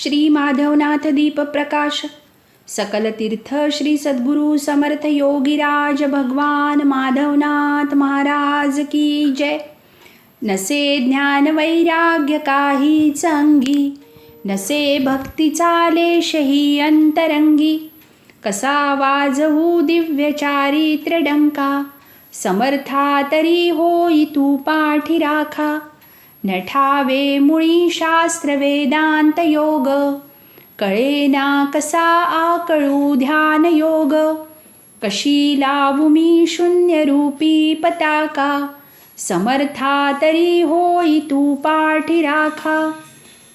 श्री माधवनाथ दीप प्रकाश सकल तीर्थ श्री सद्गुरु समर्थ योगीराज भगवान माधवनाथ महाराज की जय। नसे ज्ञान वैराग्य काहीच अंगी, नसे भक्तीचा लेशही अंतरंगी, कसा वाजवू दिव्य चारित्र्य डंका, समर्था तरी होई तू पाठी राखा। न ठावे मुळी शास्त्र वेदांत योग, कळेना कसा आकळू ध्यान योग, कशी लावू मी शून्य रूपी पताका, समर्था तरी होई तू पाठी राखा।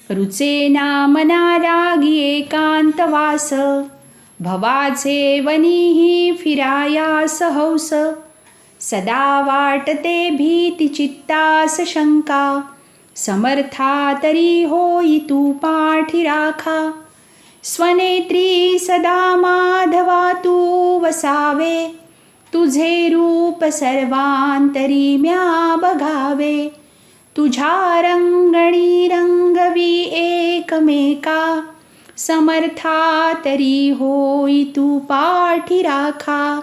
रुचेना मना रागी एकांत वास, भवाचे वनीही फिरायास हौस, सदा वाटते भीती चित्तास शंका, समर्था तरी होई तू पाठी राखा। स्वनेत्री सदा माधवा तू वसावे, तुझे रूप सर्वांतरी म्या बघावे, तुझ्या रंगणी रंगवी एकमेका, समर्था तरी होई तू पाठी राखा।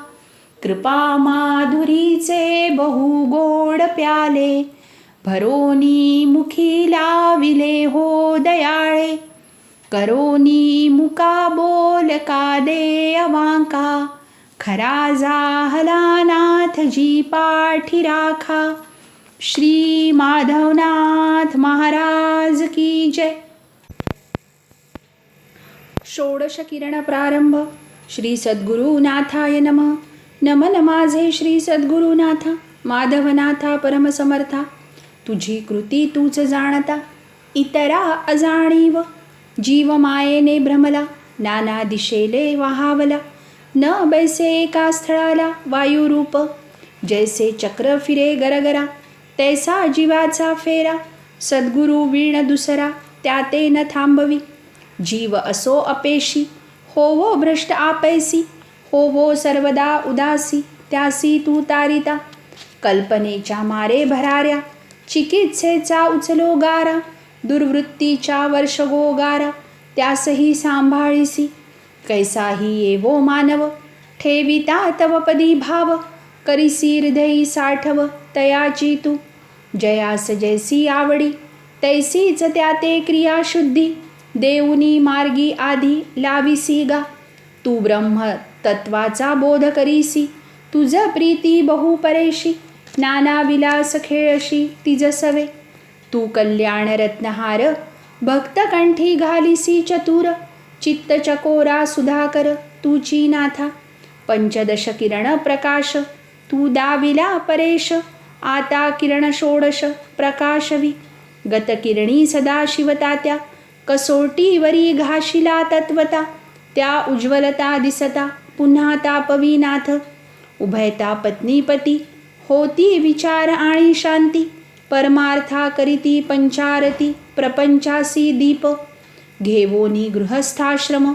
कृपा माधुरीचे बहु गोड प्याले, भरोनी मुखी लाविले हो दयाळे, करोनी मुका बोल का दे अवांका, खरा झाला नाथजी पाठी राखा। श्री माधवनाथ महाराज की जय। षोडश किरण प्रारंभ। श्री सद्गुरुनाथाय नमः। नमन माझे श्री सद्गुरुनाथा, माधवनाथा परमसमर्था, तुझी कृती तूच जाणता, इतरा अजाणीव, जीव मायेने भ्रमला, नाना दिशेले वाहावला, न बैसे एका स्थळाला वायुरूप, जैसे चक्र फिरे गरगरा, तैसा जीवाचा फेरा, सद्गुरु वीण दुसरा, त्याते न थांबवी, जीव असो अपेशी, होवो भ्रष्ट आपैसी, होवो सर्वदा उदासी, त्यासी तू तारिता, कल्पनेच्या मारे भराऱ्या, चिकित्सेचा उचलो गारा, दुर्वृत्तीच्या वर्षगोगारा, त्यासही सांभाळीसी, कैसाही येवो मानव, ठेविता तव पदी भाव, करीसी हृदयी साठव, तयाची तू, जयास जैसी आवडी, तैसीच त्याते क्रिया शुद्धी, देऊनी मार्गी आधी लाविसी गा, तू ब्रह्म तत्वाचा बोध करीसी, तुझ प्रीती बहु परेशी, नाना विलास खेळशी तिज सवे, तू कल्याण रत्नहार, भक्त कंठी घालिसी चतुर, चित्त चकोरा सुधाकर, तूची नाथा, पंचदश किरण प्रकाश, तू दाविला परेश, आता किरण षोडश प्रकाशवी, गत किरणी सदा शिवतात्या, कसोटीवरी घाशिला तत्वता, त्या उज्ज्वलता दिसता, पुन्हा तापवी नाथ, उभयता पत्नीपती, होती विचार आणि शांती, परमार्था करीती पंचारती, प्रपंचासी दीप, घेवोनी गृहस्थाश्रम,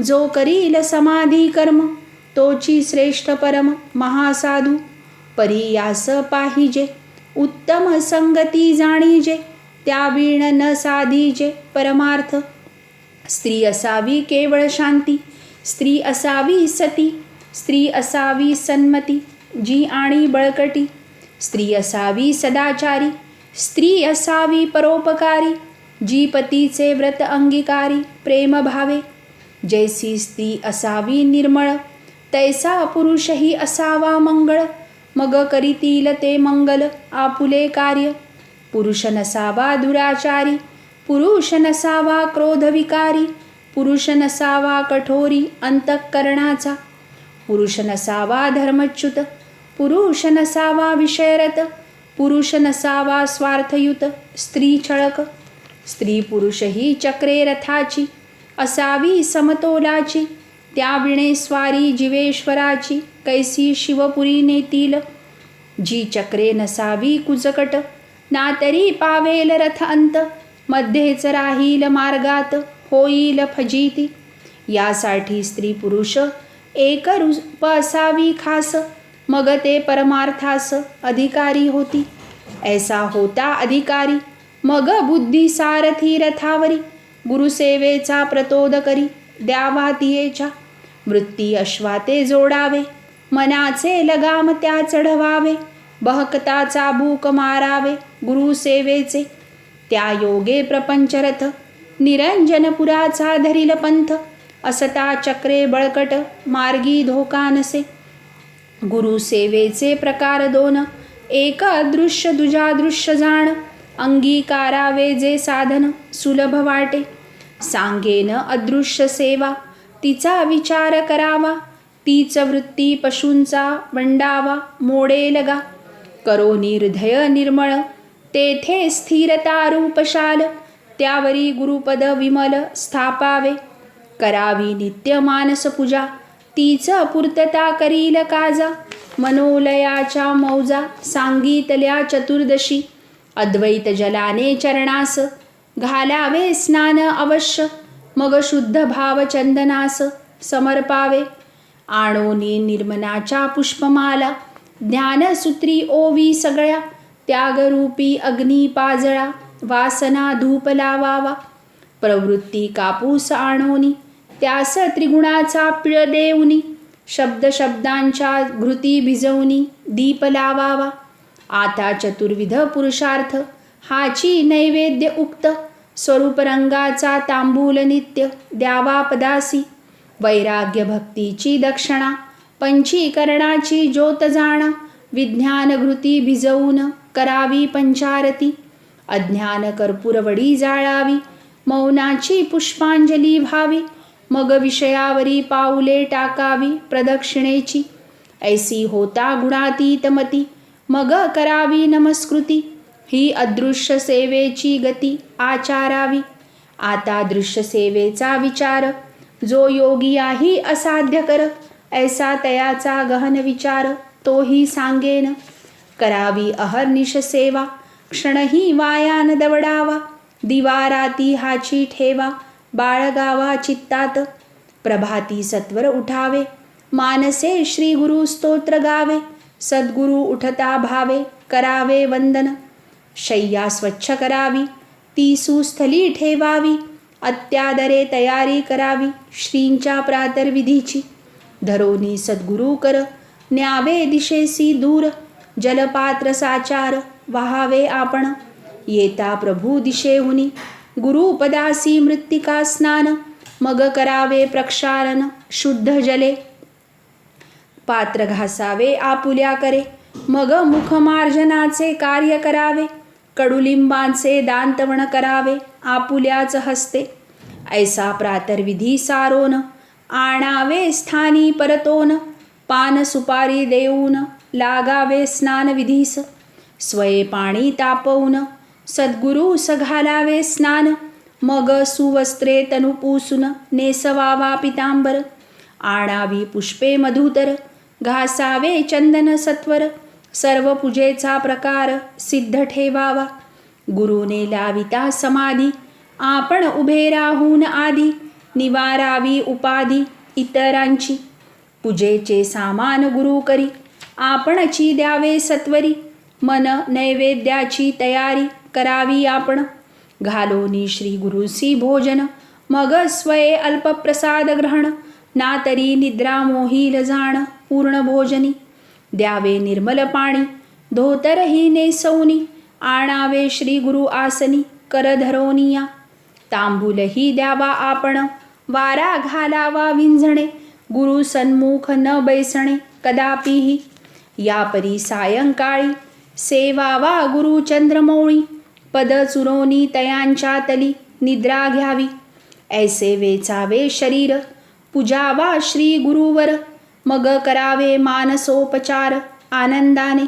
जो करील समाधी कर्म, तोची श्रेष्ठ परम महासाधू, परियास पाहिजे, उत्तम संगती जाणीजे, त्या वीण न साधीजे परमार्थ, स्त्री असावी केवळ शांती, स्त्री असावी सती, स्त्री असावी सन्मती, जी आणि बळकटी, स्त्री असावी सदाचारी, स्त्री असावी परोपकारी, जी पतीचे व्रत अंगीकारी, प्रेम भावे, जैसी स्त्री असावी निर्मळ, तैसा पुरुषही असावा मंगळ, मग करीतील ते मंगल आपुले कार्य, पुरुष नसावा दुराचारी, पुरुष नसावा क्रोधविकारी, पुरुष नसावा कठोरी अंतःकरणाचा, पुरुष नसावा धर्मच्युत, पुरुष नसावा विषयरत, पुरुष नसावा स्वार्थयुत, स्त्री छळक, स्त्री पुरुषही चक्रे रथाची, असावी समतोलाची, त्या विणे स्वारी जीवेश्वराची, कैसी शिवपुरी नेतील, जी चक्रे नसावी कुजकट, ना तरी पावेल रथ अंत, मध्येच राहील मार्गात, होईल फजिती, यासाठी स्त्री पुरुष एक रूप असावी खास, मग ते परमार्थास अधिकारी होती, ऐसा होता अधिकारी, मग बुद्धी सारथी रथावरी, गुरुसेवेचा प्रतोद करी द्यावा तियेच्या. वृत्ती अश्वाते जोडावे मनाचे लगाम त्या चढवावे. बहकताचा भूक मारावे गुरुसेवेचे. त्या योगे प्रपंचरथ निरंजनपुराचा धरील पंथ. असता चक्रे बळकट मार्गी धोका नसे. गुरुसेवेचे प्रकार दोन एक अदृश्य दुजादृश्य जाण. अंगीकारावे जे साधन सुलभ वाटे. सांगेन अदृश्य सेवा तिचा विचार करावा. तीच वृत्ती पशूंचा वंडावा मोडेल गा. करो निर्धय निर्मळ तेथे स्थिरता रूपशाल. त्यावरी गुरुपद विमल स्थापावे. करावी नित्य मानस पूजा तीच पूर्तता करील काजा. मनोलयाच्या मौजा सांगितल्या चतुर्दशी. अद्वैत जलाने चरणास घालावे स्नान अवश्य. मग शुद्ध भाव चंदनास समर्पावे. आणोनी निर्मनाच्या पुष्पमाला ज्ञानसूत्री ओवी सगळ्या. त्यागरूपी अग्नी पाजळा वासना धूप लावावा. प्रवृत्ती कापूस आणोनी त्यास त्रिगुणाचा पिळ देऊनी. शब्द शब्दांच्या घृती भिजवणी दीप लावावा. आता चतुर्विध पुरुषार्थ हाची नैवेद्य उक्त. स्वरूप रंगाचा तांबूल नित्य द्यावा पदासी. वैराग्य भक्तीची दक्षिणा पंचीकरणाची ज्योत जाणा. विज्ञान घृती भिजवून करावी पंचारती. अज्ञान कर्पूरवडी जाळावी मौनाची पुष्पांजली व्हावी. मग विषयावरी पाऊले टाकावी प्रदक्षिणेची. ऐसी होता गुणातीत मती मग करावी नमस्कृती. ही अदृश्य सेवेची गती आचारावी. आता दृश्य सेवेचा विचार जो योगी आहे असाध्य कर. ऐसा तयाचा गहन विचार तोही सांगेन. करावी अहर्निश सेवा क्षणही वायान दवडावा. दिवाराती हाची ठेवा बाळगावा चित्तात. प्रभाती सत्वर उठावे मानसे श्री गुरु स्तोत्र गावे. सद्गुरु उठता भावे करावे वंदन. शय्या स्वच्छ करावी ती सुस्थली ठेवावी. अत्यादरे तयारी करावी श्रींच्या प्रातर्विधीची. धरोनी सद्गुरु कर न्यावे दिशेसी दूर. जलपात्र साचार वहावे आपण. येता प्रभू दिशेहुनी गुरुपदासी मृत्तिका स्नान. मग करावे प्रक्षालन शुद्ध जले. पात्र घासावे आपुल्या करे. मग मुखमार्जनाचे कार्य करावे. कडुलिंबांचे दांतवण करावे आपुल्याच हस्ते. ऐसा प्रातर्विधी सारोन आणावे स्थानी परतोन. पान सुपारी देऊन लागावे स्नान विधीस. स्वये पाणी तापवून सद्गुरूस घालावे स्नान. मग सुवस्त्रे तनु पुसून नेसवावा पितांबर. आणावी पुष्पे मधुतर घासावे चंदन सत्वर. सर्व पूजेचा प्रकार सिद्ध ठेवावा. गुरुने लाविता समाधी आपण उभे राहून आधी. निवारावी उपाधी इतरांची. पूजेचे सामान गुरु करी आपणची द्यावे सत्वरी. मन नैवेद्याची तयारी करावी आपण. घालोनी श्री गुरुसी भोजन मग स्वये अल्पप्रसाद ग्रहण. ना तरी निद्रा मोहील जाण पूर्ण भोजनी. द्यावे निर्मल पाणी धोतरही नेसवनी. आणावे श्री गुरु आसनी कर धरोनिया. तांबूलही द्यावा आपण वारा घालावा विंझणे. गुरु सन्मुख न बैसणे कदापिही. यापरी सायंकाळी सेवावा गुरु चंद्रमौळी. पद चुरोनी तयांच्या तली निद्रा घ्यावी. ऐसे वेचावे शरीर पूजावा श्री गुरुवर. मग करावे मानसोपचार आनंदाने.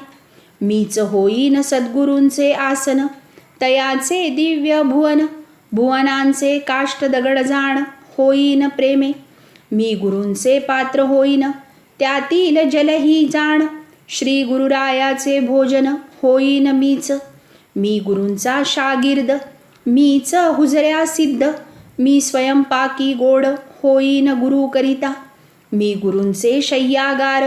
मीच होईन सद्गुरूंचे आसन तयाचे दिव्य भुवन. भुवनांचे काष्ट दगड जाण होईन प्रेमे. मी गुरूंचे पात्र होईन त्यातील जलही जाण. श्री गुरुरायाचे भोजन होईन मीच. मी गुरूंचा शागिर्द मीच हुजऱ्या सिद्ध. मी स्वयंपाकी गोड होईन गुरु करिता. मी गुरूंचे शय्यागार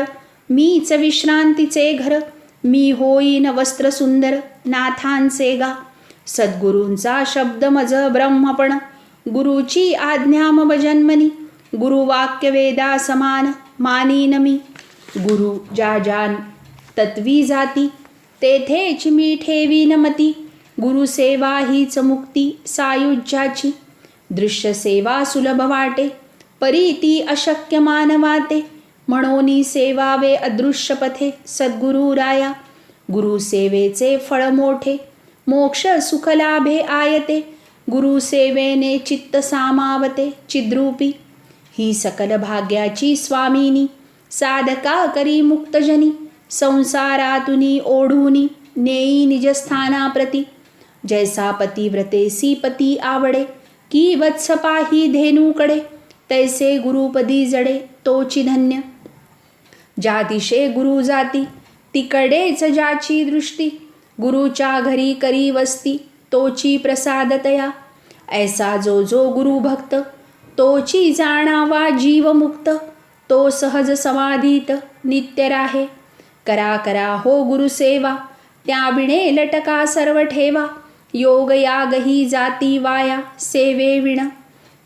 मीच विश्रांतीचे घर. मी होईन वस्त्र सुंदर नाथांचे गा. सद्गुरूंचा शब्द मज ब्रह्मपण गुरुची आज्ञा मम जन्मनी, गुरुवाक्य वेदा समान मानीन मी. गुरु ज्या जान तत्वी जाती, तेथेच मी ठेवीन मती. गुरुसेवा हीच मुक्ती सायुज्याची, दृश्य सेवा सुलभ वाटे, परी ती अशक्य मानवाते. म्हणोनी सेवावे अदृश्य पथे सद्गुरु राया. गुरुसेवेचे फळ मोठे, मोक्ष सुख लाभे आयते. गुरुसेवेने चित्त सामावते चिद्रूपी. ही सकल भाग्याची स्वामिनी, साधका करी मुक्तजनी. संसारातुनी ओढुनी नेई निजस्थानाप्रती. जैसा पतिव्रतेसी पती आवडे, की वत्स पाही धेनूकडे. तैसे गुरुपदी जडे तोची धन्य. ज्या दिशे गुरु जाती, तिकडेच ज्याची दृष्टी. गुरुच्या घरी करी वस्ती, तोची प्रसादतया. ऐसा जो जो गुरुभक्त, तोची जाणावा जीवमुक्त. तो सहज समाधीत नित्य राहे. करा करा हो गुरुसेवा, त्याविणे लटका सर्व ठेवा. योग याग ही जाती वाया सेवे विण.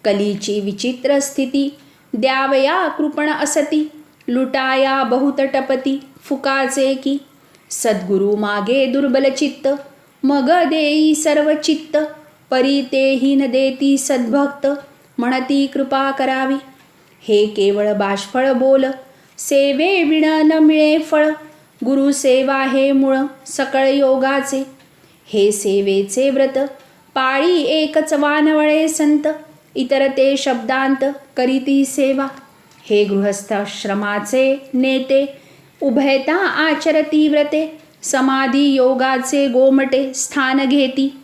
कलीची विचित्र स्थिती, द्यावया कृपण असती. लुटाया बहुत टपती फुकाचे की. सद्गुरु मागे दुर्बल चित्त, मग देई सर्व चित्त. परी तेही न देती सद्भक्त, म्हणती कृपा करावी. हे केवळ बाष्फळ बोल, सेवे विण न मिळे फळ. गुरुसेवा हे मूळ सकळ योगाचे. हे सेवेचे व्रत, पाळी एकच वानवळे संत. इतर ते शब्दांत करीती सेवा. हे गृहस्थाश्रमाचे नेते, उभयता आचरती व्रते. समाधी योगाचे गोमटे स्थान घेती.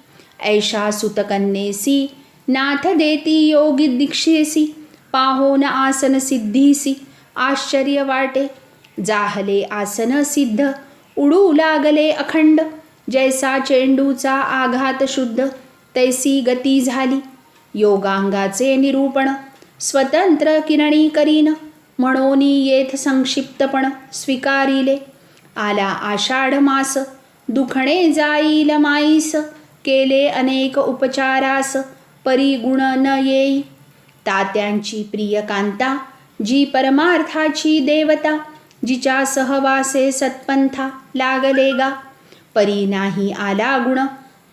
ऐशा सुतकन्येसी नाथ देती योगी दीक्षेसी. पाहोन आसन सिद्धीसी आश्चर्य वाटे. जाहले आसन सिद्ध, उडू लागले अखंड. जैसा चेंडूचा आघात शुद्ध, तैसी गती झाली. योगांगाचे निरूपण, स्वतंत्र किरणी करीन. म्हणोनी येथ संक्षिप्तपण स्वीकारिले. आला आषाढ मास, दुखणे जाईल माईस. केले अनेक उपचारास, परी गुण न येई. तात्यांची प्रिय कांता, जी परमार्थाची देवता. जिच्या सहवासे सत्पंथा लागले गा. परी नाही आला गुण,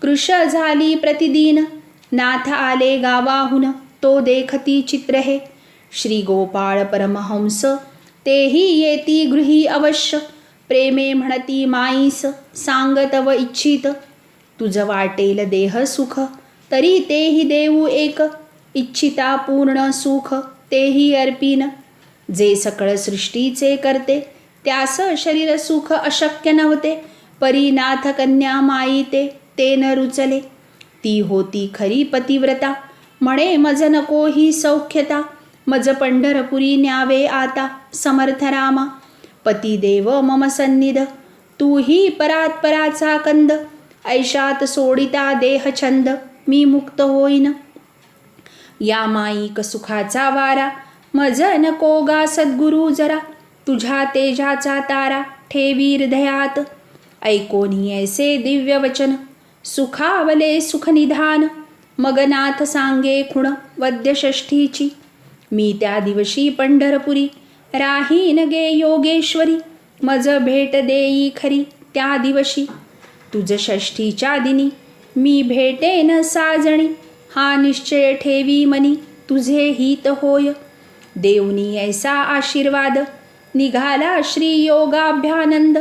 कृश झाली प्रतिदिन. नाथ आले गावाहून, तो देखती चित्र हे. श्री गोपाळ परमहंस, तेही येती गृही अवश्य. प्रेमे म्हणती माईस, सांगतव इच्छित. तुझ वाटेल देह सुख, तरी तेही देऊ एक. इच्छिता पूर्ण सुख, तेही अर्पीन. जे सकळ सृष्टीचे करते, त्यास शरीर सुख अशक्य नव्हते. परी नाथ कन्या माई ते न रुचले. ती होती खरी पतिव्रता, म्हणे मज नको ही सौख्यता. मज पंढरपुरी न्यावे आता समर्थ रामा. पतिदेव मम सन्निध, तूही परात्पराचा कंद. ऐशात सोडिता देह छंद, मी मुक्त होईन. या माईक सुखाचा वारा, मज नको गा सद्गुरु जरा. तुझ्या तेजाचा तारा ठेवी हृदयात. ऐकोनी ऐसे दिव्य वचन, सुखावले सुखनिधान. मग नाथ सांगे खुण वद्यषष्ठीची. मी त्या दिवशी पंढरपुरी, राहीन गे योगेश्वरी. मज भेट देई खरी त्या दिवशी. तुझ षष्ठीच्या दिनी, मी भेटेन साजणी. हा निश्चय ठेवी मनी, तुझे हित होय. देवनी ऐसा आशीर्वाद, निघाला श्री योगाभ्यानंद.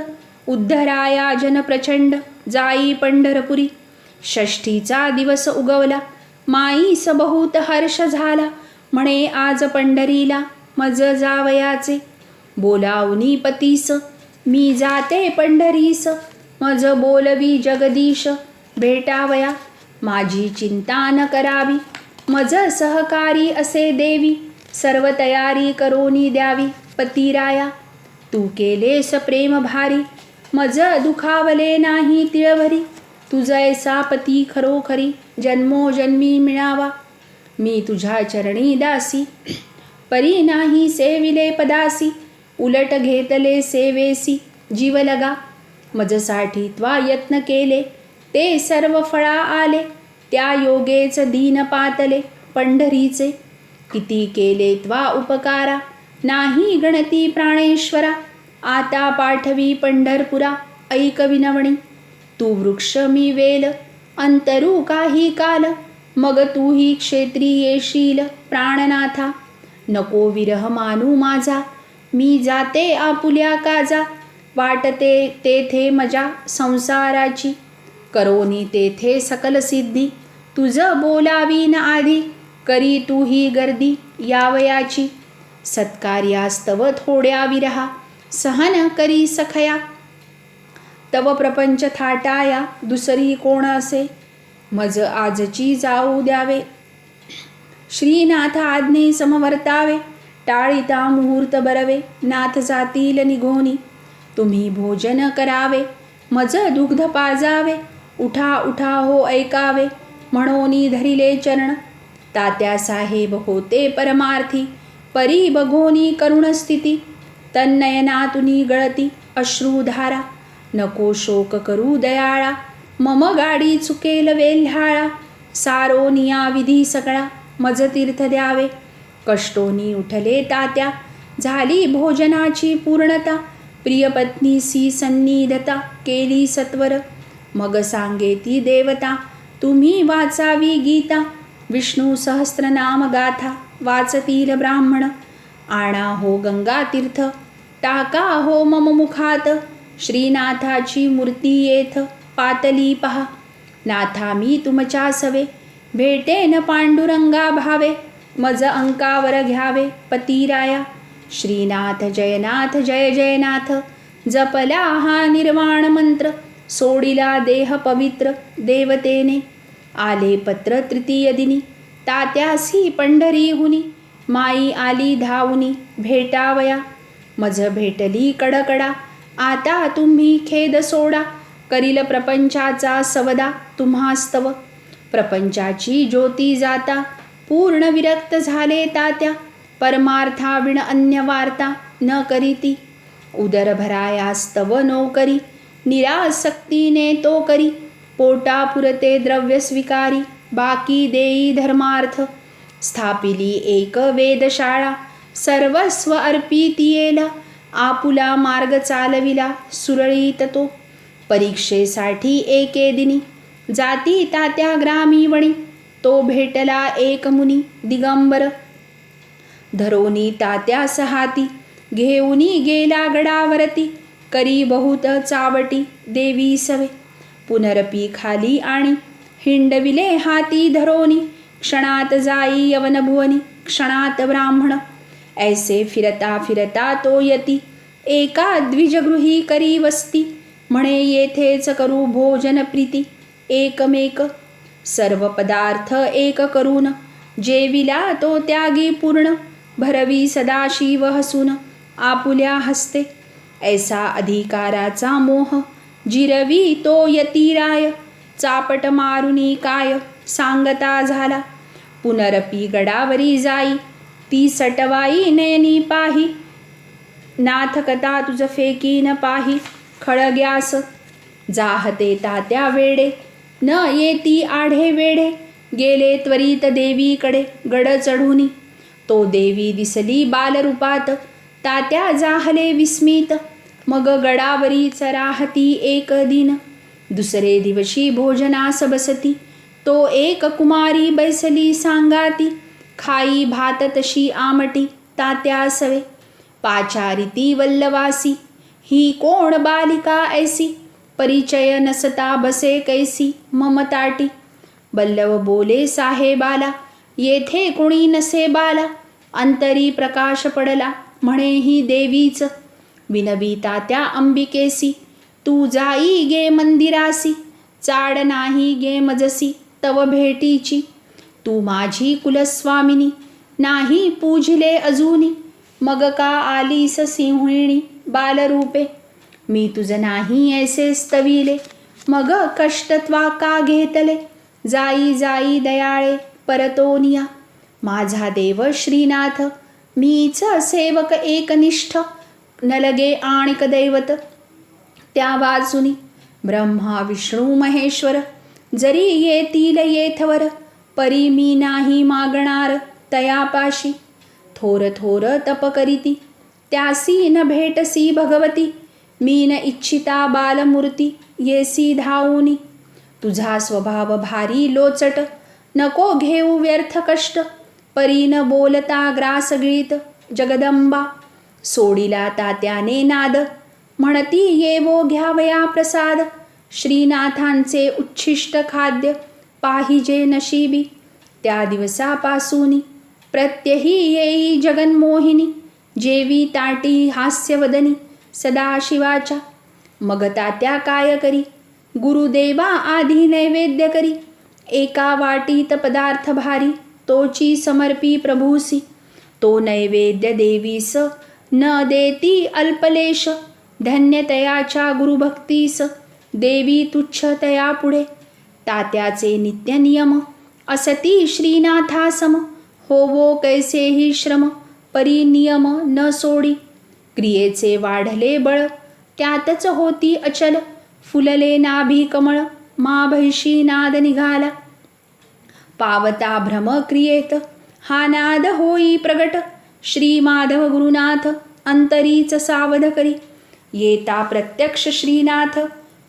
उद्धराया जन प्रचंड, जाई पंढरपुरी. षष्ठीचा दिवस उगवला, माईस बहुत हर्ष झाला. म्हणे आज पंढरीला मज जावयाचे. बोलावनी पतीस, मी जाते पंढरीस. मज बोलवी जगदीश, भेटावया माझी चिंता न करावी. मज सहकारी असे देवी, सर्व तयारी करोनी द्यावी. पतिराया तू केलेस प्रेम भारी, मज दुखावले नाही तिळभरी. तुझ ऐसा पती खरोखरी, जन्मोजन्मी मिळावा. मी तुझ्या चरणी दासी, परी नाही सेविले पदासी. उलट घेतले सेवेसी जीव लगा. मजसाठी त्वा यत्न केले, ते सर्व फळा आले. त्या योगेच दीन पातले, पंढरीचे. किती केले त्वा उपकारा, नाही गणती प्राणेश्वरा. आता पाठवी पंढरपुरा, ऐक विनवणी. तू वृक्ष मी वेल, अंतरू काही काल. मग तूही क्षेत्री येशील प्राणनाथा. नको विरह मानू माझा, मी जाते आपुल्या काजा. वाटते तेथे मजा संसाराची, करोनी तेथे सकल सिद्धी. तुझ बोलावीन आधी, करी तूही गर्दी यावयाची. सत्कार्यास्तव थोड्या विरहा, सहन करी सखया. तव प्रपंच थाटाया, दुसरी कोण असे. मज आजची जाऊ द्यावे, श्रीनाथ आज्ञे समवर्तावे. टाळिता मुहूर्त बरवे, नाथ जातील निघोनी. तुम्ही भोजन करावे, मज दुग्ध पाजावे. उठा उठा हो ऐकावे, म्हणोनी धरिले चरण. तात्या साहेब होते परमार्थी, परी बघोनी करुण स्थिती. तन्नयनातुनी गळती अश्रुधारा, नको शोक करू दयाळा. मम गाडी चुकेल वेल्हाळा, सारोनिया विधी सगळा. मज तीर्थ द्यावे, कष्टोनी उठले तात्या. झाली भोजनाची पूर्णता, प्रियपत्नीसी सन्निधता केली सत्वर. मग सांगे ती देवता, तुम्ही वाचावी गीता. विष्णू सहस्रनाम गाथा, वाचतील ब्राह्मण. आणा हो गंगा तीर्थ, टाका हो मम मुखात. श्रीनाथाची मूर्ती येथ पातली पहा. नाथा मी तुमच्या सवे, भेटेन पांडुरंगा भावे. मज अंकावर घ्यावे पतिराया. श्रीनाथ जयनाथ जय जयनाथ, जपला हा निर्वाण मंत्र. सोडिला देह पवित्र देवतेने, आले पत्र तृतीय दिनी. तात्यासी पंढरीहुनी, माई आली धावुनी भेटावया. मज भेटली कडकडा, आता तुम्ही खेद सोडा. करील प्रपंचाचा सवदा तुम्हास्तव. प्रपंचाची ज्योती जाता, पूर्ण विरक्त झाले तात्या. परमार्थाविण अन्य वार्ता न करीती. उदर भरायास्तव नोकरी, निरासक्तीने तो करी. पोटा पुरते द्रव्य स्वीकारी, बाकी देई धर्मार्थ. स्थापिली एक वेदशाळा, सर्वस्व अर्पिती येला. आपुला मार्ग चालविला सुरळीत तो. परीक्षेसाठी एके दिनी, जाती तात्या ग्रामी वणी. तो भेटला एक मुनी दिगंबर, धरोनी तात्या सहाती. घेऊनी गेला गडावरती, करी बहुत चावटी देवी सवे. पुनरपी खाली आणि, हिंडविले हाती धरोनी. क्षणात जाई यवन भुवनी, क्षणात ब्राह्मण. ऐसे फिरता फिरता तो यती, एका द्विजगृही करी वस्ती. म्हणे येथेच करू भोजन प्रीती एकमेक. सर्व पदार्थ एक करून, जेविला तो त्यागी पूर्ण. भरवी सदाशिव हसून, आपुल्या हस्ते. ऐसा अधिकाराचा मोह, जिरवी तो यतीराय. चापट मारुनी काय, सांगता झाला. पुनरपी गडावरी जाई, ती सटवाई नयनी पाही. नाथ कथा तुझ फेकीन पाही, खळग्यास. जाहते तात्या वेडे, न येती आढे वेढे. गेले त्वरित देवीकडे गड चढुनी. तो देवी दिसली बालरूपात, तात्या जाहले विस्मित. मग गडावरीच राहती एक दिन. दुसरे दिवशी भोजनास बसती, तो एक कुमारी बैसली सांगाती. खाई भात तशी आमटी तात्या सवे. पाचारिती वल्लवासी, ही कोण बालिका ऐसी. परिचय नसता बसे कैसी ममताटी. बल्लव बोले साहेबाला, येथे कोणी नसे बाला. अंतरी प्रकाश पडला, म्हणे ही देवीच. विनवी तात्या अंबिकेसी, तू जाई गे मंदिरासी. चाड नाही गे मजसी तव भेटीची. तू माझी कुलस्वामिनी, नाही पूजले अजूनी. मग का आलीस सिंहिणी बालरूपे. मी तुझ नाही ऐसे स्तविले, मग कष्टत्वा का घेतले. जाई जाई दयाळे परतोनिया. माझा देव श्रीनाथ, मीच सेवक एकनिष्ठ. न लगे आणिक दैवत त्या वाचुनी. ब्रह्मा विष्णू महेश्वर, जरी येतील येथवर. परी मी नाही मागणार तयापाशी. थोर थोर तप करीती त्यासी न भेटसी भगवती. मी न इच्छिता बालमूर्ती येसी धावूनी. तुझा स्वभाव भारी लोचट नको घेऊ व्यर्थ कष्ट. परी न बोलता ग्रास गळीत जगदंबा. सोडिला तात्याने नाद म्हणती येवो घ्यावया प्रसाद. श्रीनाथांचे उच्छिष्ट खाद्य पाहिजे नशिबी. त्या दिवसापासूनी प्रत्यही येई जगन्मोहिनी. जेवी ताटी हास्यवदनी सदाशिवाच्या. मग तात्या काय करी गुरुदेवा आधी नैवेद्य करी. एका वाटीत पदार्थ भारी तोची समर्पी प्रभूसी. तो नैवेद्य देवीस न देती अल्पलेश. धन्यतयाच्या गुरुभक्तीस देवी तुच्छ तया पुढे. तात्याचे नित्य नियम असती श्रीनाथासम. होवो कैसेही श्रम परी नियम न सोडी. क्रियेचे वाढले बळ त्यातच होती अचल. फुलले नाभी कमळ माभैशी नाद निघाला. पावता भ्रम क्रियेत हा नाद होई प्रगट. श्री माधव गुरुनाथ अंतरीच सावध करी. येता प्रत्यक्ष श्रीनाथ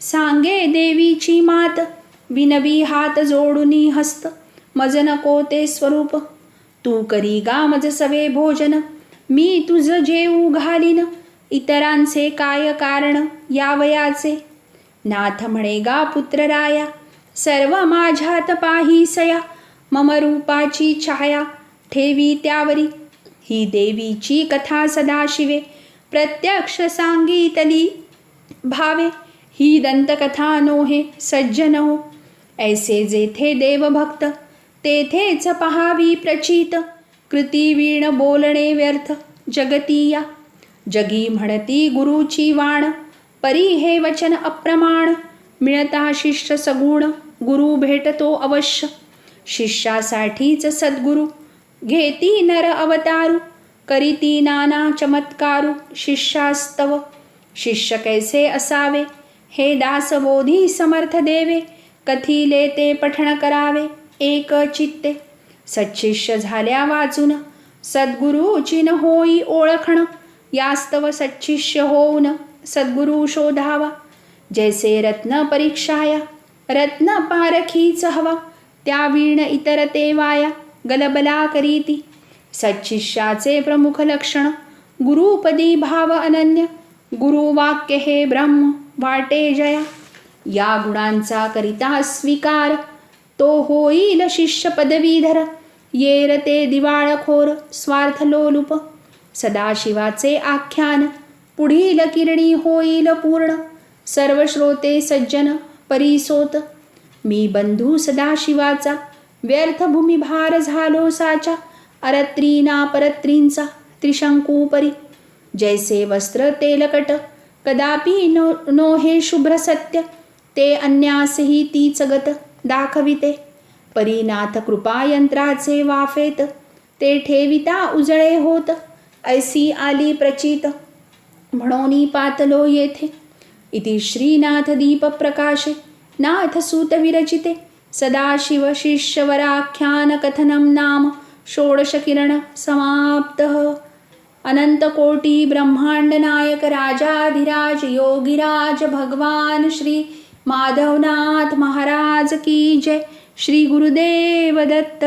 सांगे देवीची मात. विनवी हात जोडुनी हस्त मज नको ते स्वरूप. तू करी गा मज सवे भोजन मी तुझ जेऊ घालीन. इतरांचे काय कारण यावयाचे. नाथ म्हणे गा पुत्रराया सर्व माझ्यात पाहिसया. मम रूपाची छाया ठेवी त्यावरी. ही देवीची कथा सदाशिवे प्रत्यक्ष सांगितली भावे. ही दंतकथा नोहे सज्जन हो. ऐसे जेथे देवभक्त तेथेच पहावी प्रचित. कृती वीण बोलणे व्यर्थ जगतीया. जगी म्हणती गुरुची वाण परी हे वचन अप्रमाण. मिळता शिष्य सगुण गुरु भेटतो अवश्य. शिष्यासाठीच सद्गुरु घेती नर अवतारू. करीती नाना चमत्कारू शिष्यास्तव. शिष्य कैसे असावे हे दासबोधी समर्थ देवे. कथिले ते पठण करावे एक चित्ते. सच्शिष्य झाल्या वाचून सद्गुरूची न होई ओळखण. यास्तव सच्शिष्य होऊन सद्गुरु शोधावा. जैसे रत्न परीक्षाया रत्न पारखीच हवा. त्या वीण इतर ते वाया गलबला करीती. सच्शिष्याचे प्रमुख लक्षण गुरुपदी भाव अनन्य. गुरुवाक्य हे ब्रह्म वाटे जया. या गुणांचा करिता स्वीकार तो होईल शिष्य पदवीधर. येर ते दिवाळखोर स्वार्थ लोलुप. सदाशिवाचे आख्यान पुढील किरणी होईल पूर्ण. सर्व श्रोते सज्जन परिसोत. मी बंधू सदाशिवाचा व्यर्थ भूमिभार झालो साचा. अरत्रीना परत्रींचा त्रिशंकूपरी. जैसे वस्त्र तेलकट कदापि नो हे शुभ्र सत्य. ते अन्यासही तीच गत दाखविते. परीनाथ कृपायंत्राचे वाफेत ते ठेविता उजळे होत. ऐसी आली प्रचित म्हणोनी पातलो येथे. इति श्रीनाथ दीप प्रकाशे नाथ सूत विरचिते. सदाशिव शिष्यवराख्यान कथनं नाम षोडश किरण समाप्तः. अनंतकोटी ब्रह्मांड नायक राजाधिराज योगिराज भगवान श्री माधवनाथ महाराज की जय. श्री गुरुदेव दत्त.